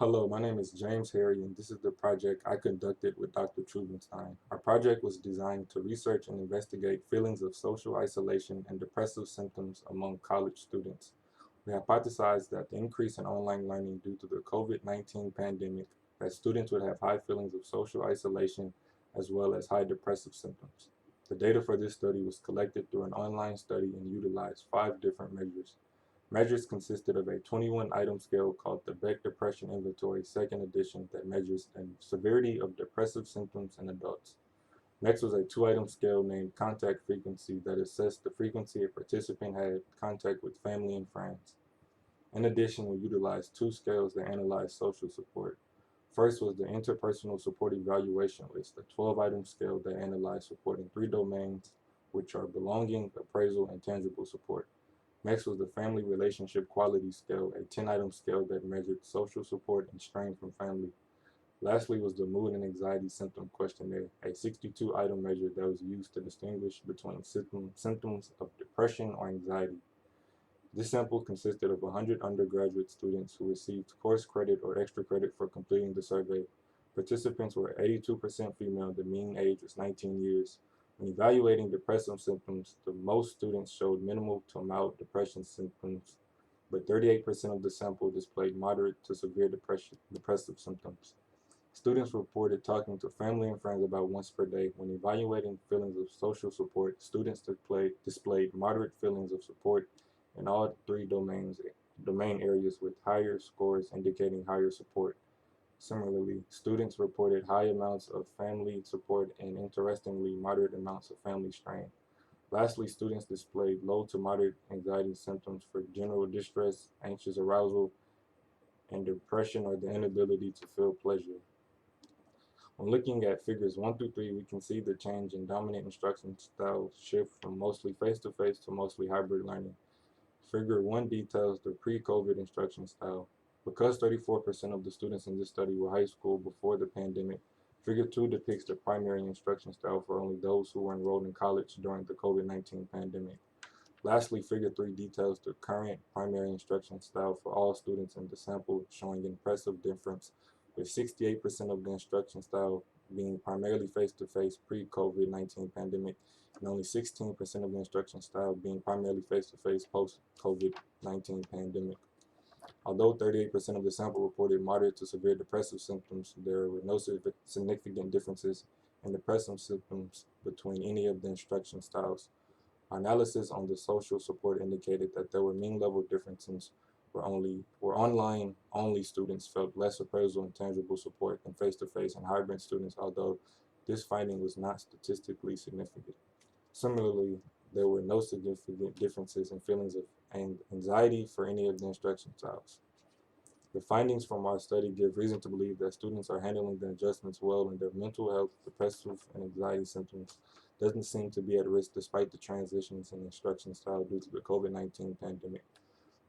Hello, my name is James Harry, and this is the project I conducted with Dr. Trubenstein. Our project was designed to research and investigate feelings of social isolation and depressive symptoms among college students. We hypothesized that the increase in online learning due to the COVID-19 pandemic, that students would have high feelings of social isolation as well as high depressive symptoms. The data for this study was collected through an online study and utilized 5 different measures. Measures consisted of a 21-item scale called the Beck Depression Inventory Second Edition that measures the severity of depressive symptoms in adults. Next was a 2-item scale named Contact Frequency that assessed the frequency a participant had contact with family and friends. In addition, we utilized 2 scales that analyzed social support. First was the Interpersonal Support Evaluation List, a 12-item scale that analyzed support in 3 domains, which are belonging, appraisal, and tangible support. Next was the Family Relationship Quality Scale, a 10-item scale that measured social support and strain from family. Lastly was the Mood and Anxiety Symptom Questionnaire, a 62-item measure that was used to distinguish between symptoms of depression or anxiety. This sample consisted of 100 undergraduate students who received course credit or extra credit for completing the survey. Participants were 82% female, the mean age was 19 years. When evaluating depressive symptoms, the most students showed minimal to mild depression symptoms, but 38% of the sample displayed moderate to severe depressive symptoms. Students reported talking to family and friends about once per day. When evaluating feelings of social support, students displayed moderate feelings of support in all 3 domain areas with higher scores indicating higher support. Similarly, students reported high amounts of family support and interestingly moderate amounts of family strain. Lastly, students displayed low to moderate anxiety symptoms for general distress, anxious arousal, and depression or the inability to feel pleasure. When looking at figures 1 through 3, we can see the change in dominant instruction style shift from mostly face-to-face to mostly hybrid learning. Figure 1 details the pre-COVID instruction style. Because 34% of the students in this study were high school before the pandemic, Figure 2 depicts the primary instruction style for only those who were enrolled in college during the COVID-19 pandemic. Lastly, Figure 3 details the current primary instruction style for all students in the sample, showing impressive difference, with 68% of the instruction style being primarily face-to-face pre-COVID-19 pandemic, and only 16% of the instruction style being primarily face-to-face post-COVID-19 pandemic. Although 38% of the sample reported moderate to severe depressive symptoms, there were no significant differences in depressive symptoms between any of the instruction styles. Analysis on the social support indicated that there were mean level differences where online only students felt less appraisal and tangible support than face-to-face and hybrid students, although this finding was not statistically significant. Similarly, there were no significant differences in feelings of anxiety for any of the instruction styles. The findings from our study give reason to believe that students are handling the adjustments well and their mental health, depressive, and anxiety symptoms doesn't seem to be at risk despite the transitions in instruction style due to the COVID-19 pandemic.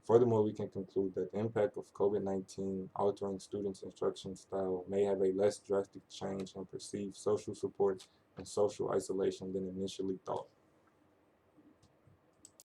Furthermore, we can conclude that the impact of COVID-19 altering students' instruction style may have a less drastic change in perceived social support and social isolation than initially thought.